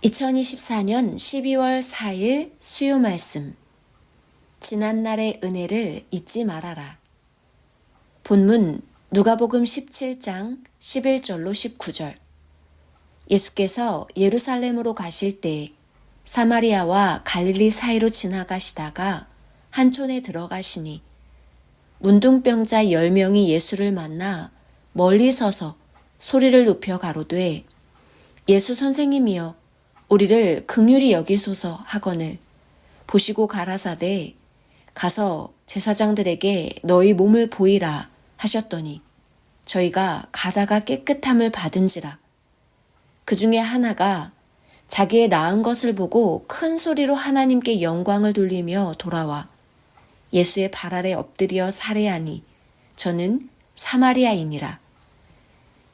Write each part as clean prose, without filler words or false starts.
2024년 12월 4일 수요 말씀. 지난날의 은혜를 잊지 말아라. 본문 누가복음 17장 11절로 19절. 예수께서 예루살렘으로 가실 때 사마리아와 갈릴리 사이로 지나가시다가 한 촌에 들어가시니 문둥병자 10명이 예수를 만나 멀리 서서 소리를 높여 가로되 예수 선생님이여 우리를 긍휼히 여기소서 하거늘 보시고 가라사대 가서 제사장들에게 너희 몸을 보이라 하셨더니 저희가 가다가 깨끗함을 받은지라. 그 중에 하나가 자기의 나은 것을 보고 큰 소리로 하나님께 영광을 돌리며 돌아와 예수의 발 아래 엎드려 살해하니 저는 사마리아인이라.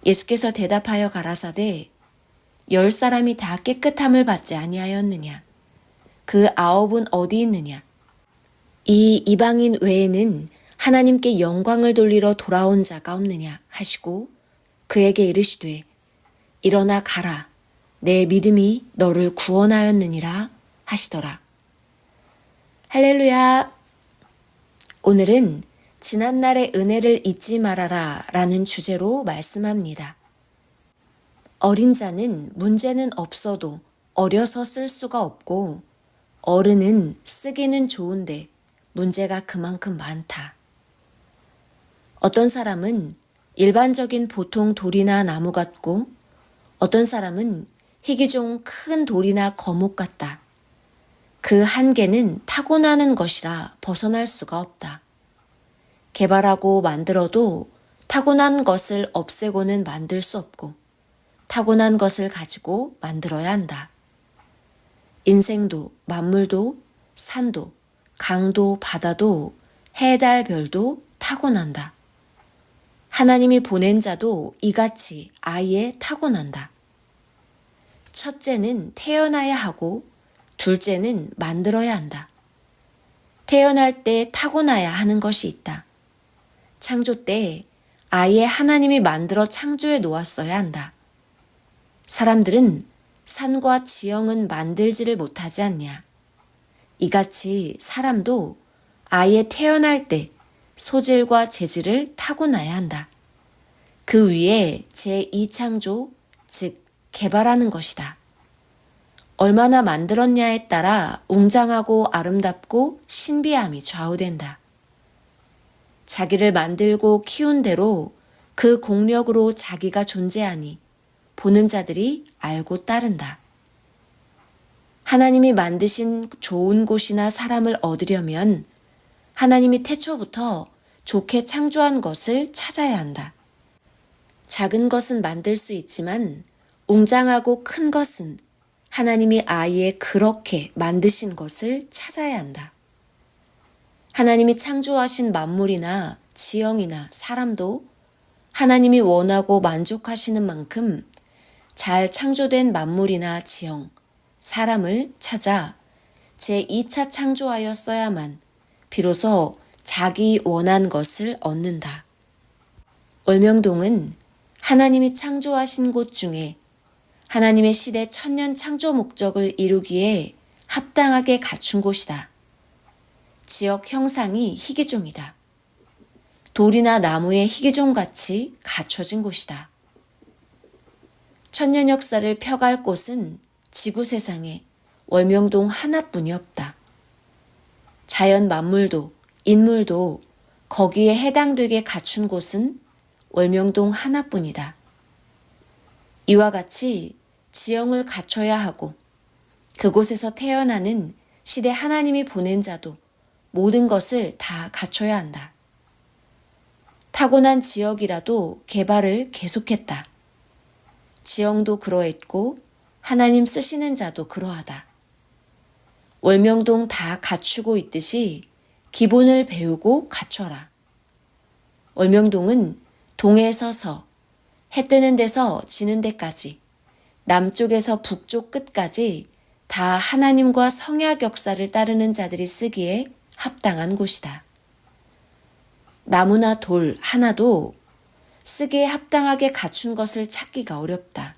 예수께서 대답하여 가라사대 10사람이 다 깨끗함을 받지 아니하였느냐? 그 9은 어디 있느냐? 이 이방인 외에는 하나님께 영광을 돌리러 돌아온 자가 없느냐 하시고 그에게 이르시되 일어나 가라. 내 믿음이 너를 구원하였느니라 하시더라. 할렐루야. 오늘은 지난날의 은혜를 잊지 말아라 라는 주제로 말씀합니다. 어린 자는 문제는 없어도 어려서 쓸 수가 없고 어른은 쓰기는 좋은데 문제가 그만큼 많다. 어떤 사람은 일반적인 보통 돌이나 나무 같고 어떤 사람은 희귀종 큰 돌이나 거목 같다. 그 한계는 타고나는 것이라 벗어날 수가 없다. 개발하고 만들어도 타고난 것을 없애고는 만들 수 없고 타고난 것을 가지고 만들어야 한다. 인생도 만물도 산도 강도 바다도 해달 별도 타고난다. 하나님이 보낸 자도 이같이 아예 타고난다. 첫째는 태어나야 하고 둘째는 만들어야 한다. 태어날 때 타고나야 하는 것이 있다. 창조 때 아예 하나님이 만들어 창조해 놓았어야 한다. 사람들은 산과 지형은 만들지를 못하지 않냐. 이같이 사람도 아예 태어날 때 소질과 재질을 타고나야 한다. 그 위에 제2창조, 즉 개발하는 것이다. 얼마나 만들었냐에 따라 웅장하고 아름답고 신비함이 좌우된다. 자기를 만들고 키운 대로 그 공력으로 자기가 존재하니 보는 자들이 알고 따른다. 하나님이 만드신 좋은 곳이나 사람을 얻으려면 하나님이 태초부터 좋게 창조한 것을 찾아야 한다. 작은 것은 만들 수 있지만 웅장하고 큰 것은 하나님이 아예 그렇게 만드신 것을 찾아야 한다. 하나님이 창조하신 만물이나 지형이나 사람도 하나님이 원하고 만족하시는 만큼 잘 창조된 만물이나 지형, 사람을 찾아 제2차 창조하였어야만 비로소 자기 원한 것을 얻는다. 월명동은 하나님이 창조하신 곳 중에 하나님의 시대 천년 창조 목적을 이루기에 합당하게 갖춘 곳이다. 지역 형상이 희귀종이다. 돌이나 나무의 희귀종같이 갖춰진 곳이다. 천년 역사를 펴갈 곳은 지구 세상에 월명동 하나뿐이 없다. 자연 만물도 인물도 거기에 해당되게 갖춘 곳은 월명동 하나뿐이다. 이와 같이 지형을 갖춰야 하고 그곳에서 태어나는 시대 하나님이 보낸 자도 모든 것을 다 갖춰야 한다. 타고난 지역이라도 개발을 계속했다. 지형도 그러했고 하나님 쓰시는 자도 그러하다. 월명동 다 갖추고 있듯이 기본을 배우고 갖춰라. 월명동은 동에서 서, 해 뜨는 데서 지는 데까지, 남쪽에서 북쪽 끝까지 다 하나님과 성약 역사를 따르는 자들이 쓰기에 합당한 곳이다. 나무나 돌 하나도 쓰기에 합당하게 갖춘 것을 찾기가 어렵다.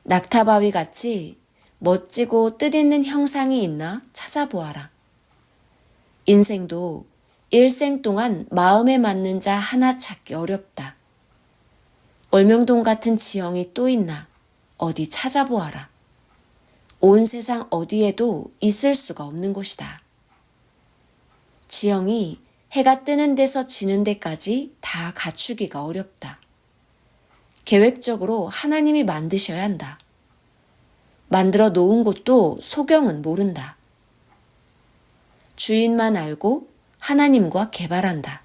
낙타바위 같이 멋지고 뜻있는 형상이 있나 찾아보아라. 인생도 일생 동안 마음에 맞는 자 하나 찾기 어렵다. 월명동 같은 지형이 또 있나 어디 찾아보아라. 온 세상 어디에도 있을 수가 없는 곳이다. 지형이 해가 뜨는 데서 지는 데까지 다 갖추기가 어렵다. 계획적으로 하나님이 만드셔야 한다. 만들어 놓은 곳도 소경은 모른다. 주인만 알고 하나님과 개발한다.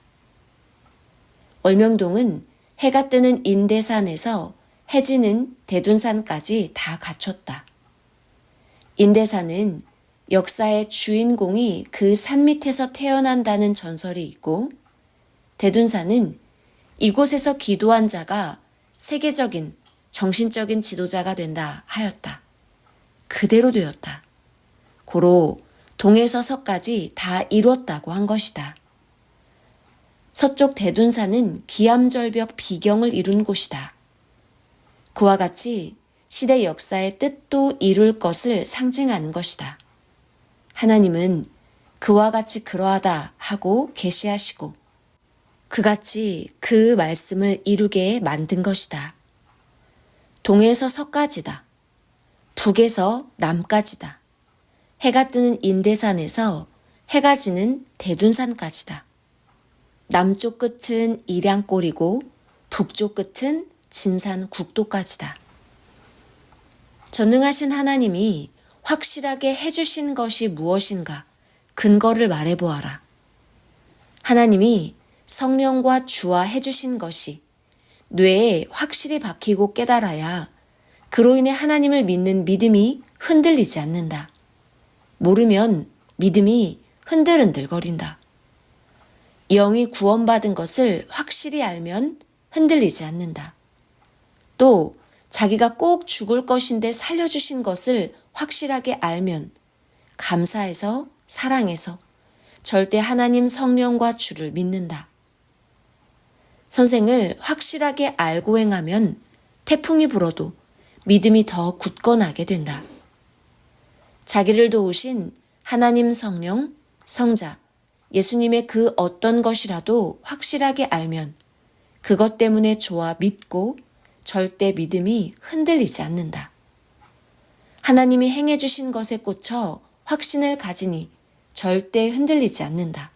월명동은 해가 뜨는 인대산에서 해지는 대둔산까지 다 갖췄다. 인대산은 역사의 주인공이 그 산 밑에서 태어난다는 전설이 있고, 대둔산은 이곳에서 기도한 자가 세계적인 정신적인 지도자가 된다 하였다. 그대로 되었다. 고로 동에서 서까지 다 이뤘다고 한 것이다. 서쪽 대둔산은 기암절벽 비경을 이룬 곳이다. 그와 같이 시대 역사의 뜻도 이룰 것을 상징하는 것이다. 하나님은 그와 같이 그러하다 하고 계시하시고 그같이 그 말씀을 이루게 만든 것이다. 동에서 서까지다. 북에서 남까지다. 해가 뜨는 인대산에서 해가 지는 대둔산까지다. 남쪽 끝은 일양골이고 북쪽 끝은 진산 국도까지다. 전능하신 하나님이 확실하게 해주신 것이 무엇인가 근거를 말해보아라. 하나님이 성령과 주와 해주신 것이 뇌에 확실히 박히고 깨달아야 그로 인해 하나님을 믿는 믿음이 흔들리지 않는다. 모르면 믿음이 흔들흔들거린다. 영이 구원받은 것을 확실히 알면 흔들리지 않는다. 또 자기가 꼭 죽을 것인데 살려주신 것을 확실하게 알면 감사해서 사랑해서 절대 하나님 성령과 주를 믿는다. 선생을 확실하게 알고 행하면 태풍이 불어도 믿음이 더 굳건하게 된다. 자기를 도우신 하나님 성령, 성자, 예수님의 그 어떤 것이라도 확실하게 알면 그것 때문에 좋아 믿고 절대 믿음이 흔들리지 않는다. 하나님이 행해 주신 것에 꽂혀 확신을 가지니 절대 흔들리지 않는다.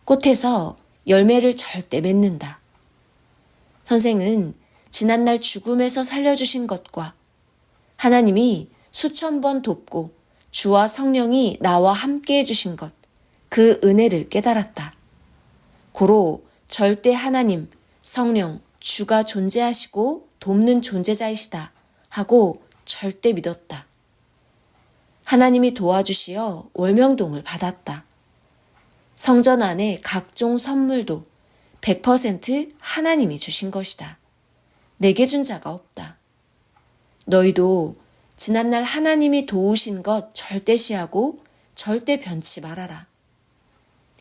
꽃에서 열매를 절대 맺는다. 선생은 지난날 죽음에서 살려주신 것과 하나님이 수천 번 돕고 주와 성령이 나와 함께 해주신 것, 그 은혜를 깨달았다. 고로 절대 하나님, 성령, 주가 존재하시고 돕는 존재자이시다 하고 절대 믿었다. 하나님이 도와주시어 월명동을 받았다. 성전 안에 각종 선물도 100% 하나님이 주신 것이다. 내게 준 자가 없다. 너희도 지난날 하나님이 도우신 것 절대시하고 절대 변치 말아라.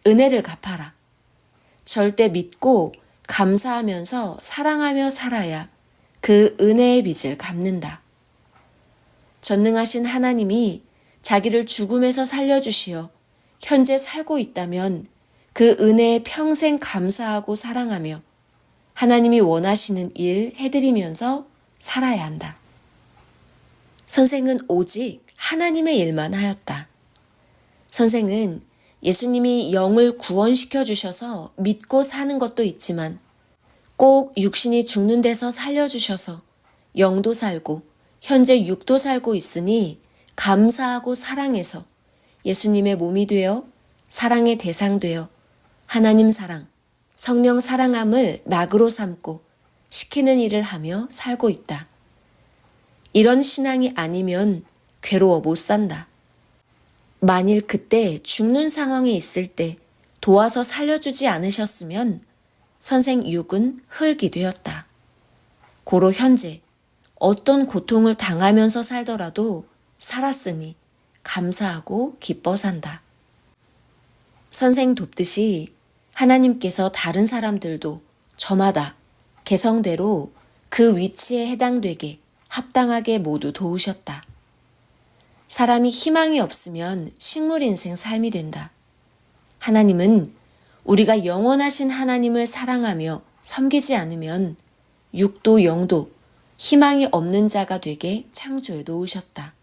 은혜를 갚아라. 절대 믿고 감사하면서 사랑하며 살아야 그 은혜의 빚을 갚는다. 전능하신 하나님이 자기를 죽음에서 살려주시어 현재 살고 있다면 그 은혜에 평생 감사하고 사랑하며 하나님이 원하시는 일 해드리면서 살아야 한다. 선생은 오직 하나님의 일만 하였다. 선생은 예수님이 영을 구원시켜 주셔서 믿고 사는 것도 있지만 꼭 육신이 죽는 데서 살려주셔서 영도 살고 현재 육도 살고 있으니 감사하고 사랑해서 예수님의 몸이 되어 사랑의 대상 되어 하나님 사랑, 성령 사랑함을 낙으로 삼고 시키는 일을 하며 살고 있다. 이런 신앙이 아니면 괴로워 못 산다. 만일 그때 죽는 상황에 있을 때 도와서 살려주지 않으셨으면 선생 육은 흙이 되었다. 고로 현재 어떤 고통을 당하면서 살더라도 살았으니 감사하고 기뻐 산다. 선생 돕듯이 하나님께서 다른 사람들도 저마다 개성대로 그 위치에 해당되게 합당하게 모두 도우셨다. 사람이 희망이 없으면 식물 인생 삶이 된다. 하나님은 우리가 영원하신 하나님을 사랑하며 섬기지 않으면 육도 영도 희망이 없는 자가 되게 창조해 놓으셨다.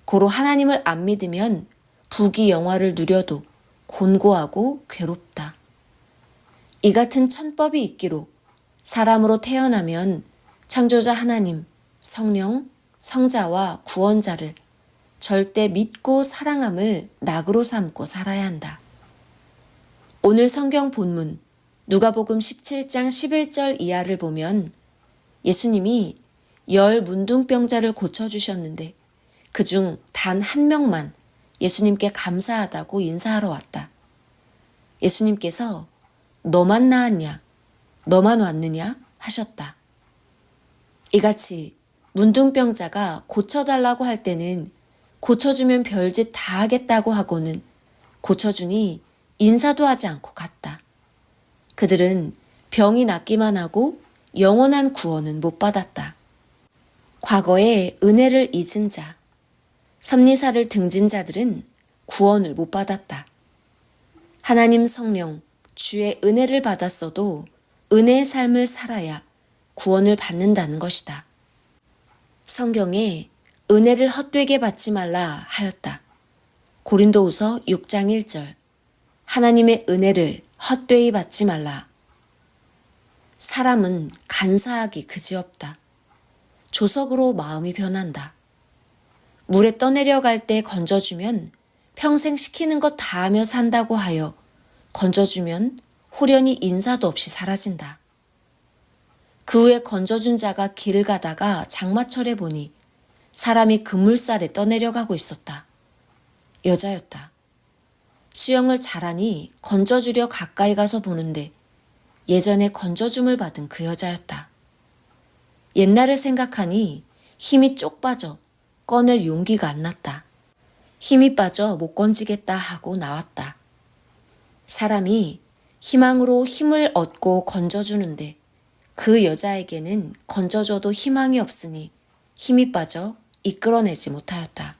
고로 하나님을 안 믿으면 부귀 영화를 누려도 곤고하고 괴롭다. 이 같은 천법이 있기로 사람으로 태어나면 창조자 하나님, 성령, 성자와 구원자를 절대 믿고 사랑함을 낙으로 삼고 살아야 한다. 오늘 성경 본문 누가복음 17장 11절 이하를 보면 예수님이 10 문둥병자를 고쳐주셨는데 그중 단 한 명만 예수님께 감사하다고 인사하러 왔다. 예수님께서 너만 나았냐? 너만 왔느냐? 하셨다. 이같이 문둥병자가 고쳐달라고 할 때는 고쳐주면 별짓 다 하겠다고 하고는 고쳐주니 인사도 하지 않고 갔다. 그들은 병이 낫기만 하고 영원한 구원은 못 받았다. 과거에 은혜를 잊은 자, 섭리사를 등진 자들은 구원을 못 받았다. 하나님 성령, 주의 은혜를 받았어도 은혜의 삶을 살아야 구원을 받는다는 것이다. 성경에 은혜를 헛되게 받지 말라 하였다. 고린도후서 6장 1절. 하나님의 은혜를 헛되이 받지 말라. 사람은 간사하기 그지없다. 조석으로 마음이 변한다. 물에 떠내려갈 때 건져주면 평생 시키는 것 다 하며 산다고 하여 건져주면 호련히 인사도 없이 사라진다. 그 후에 건져준 자가 길을 가다가 장마철에 보니 사람이 그물살에 떠내려가고 있었다. 여자였다. 수영을 잘하니 건져주려 가까이 가서 보는데 예전에 건져줌을 받은 그 여자였다. 옛날을 생각하니 힘이 쪽 빠져 꺼낼 용기가 안 났다. 힘이 빠져 못 건지겠다 하고 나왔다. 사람이 희망으로 힘을 얻고 건져주는데 그 여자에게는 건져줘도 희망이 없으니 힘이 빠져 이끌어내지 못하였다.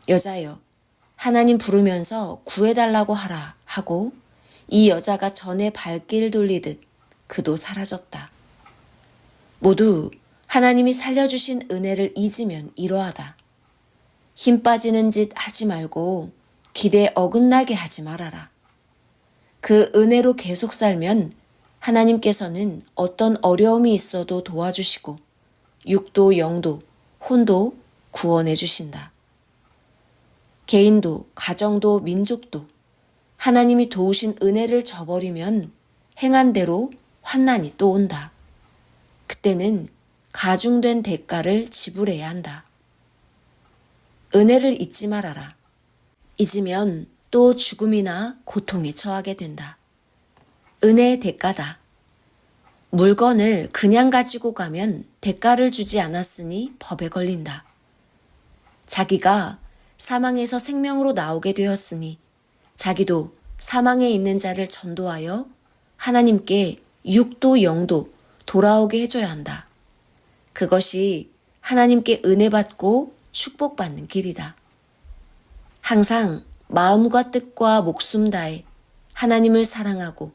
여자여, 하나님 부르면서 구해달라고 하라 하고 이 여자가 전에 발길 돌리듯 그도 사라졌다. 모두 하나님이 살려주신 은혜를 잊으면 이러하다. 힘 빠지는 짓 하지 말고 기대에 어긋나게 하지 말아라. 그 은혜로 계속 살면 하나님께서는 어떤 어려움이 있어도 도와주시고 육도 영도 혼도 구원해 주신다. 개인도 가정도 민족도 하나님이 도우신 은혜를 저버리면 행한 대로 환난이 또 온다. 그때는 가중된 대가를 지불해야 한다. 은혜를 잊지 말아라. 잊으면 또 죽음이나 고통에 처하게 된다. 은혜의 대가다. 물건을 그냥 가지고 가면 대가를 주지 않았으니 법에 걸린다. 자기가 사망에서 생명으로 나오게 되었으니 자기도 사망에 있는 자를 전도하여 하나님께 육도 영도 돌아오게 해줘야 한다. 그것이 하나님께 은혜 받고 축복받는 길이다. 항상 마음과 뜻과 목숨 다해 하나님을 사랑하고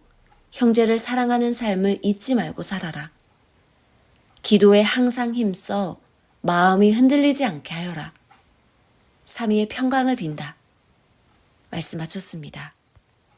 형제를 사랑하는 삶을 잊지 말고 살아라. 기도에 항상 힘써 마음이 흔들리지 않게 하여라. 삼위의 평강을 빈다. 말씀 마쳤습니다.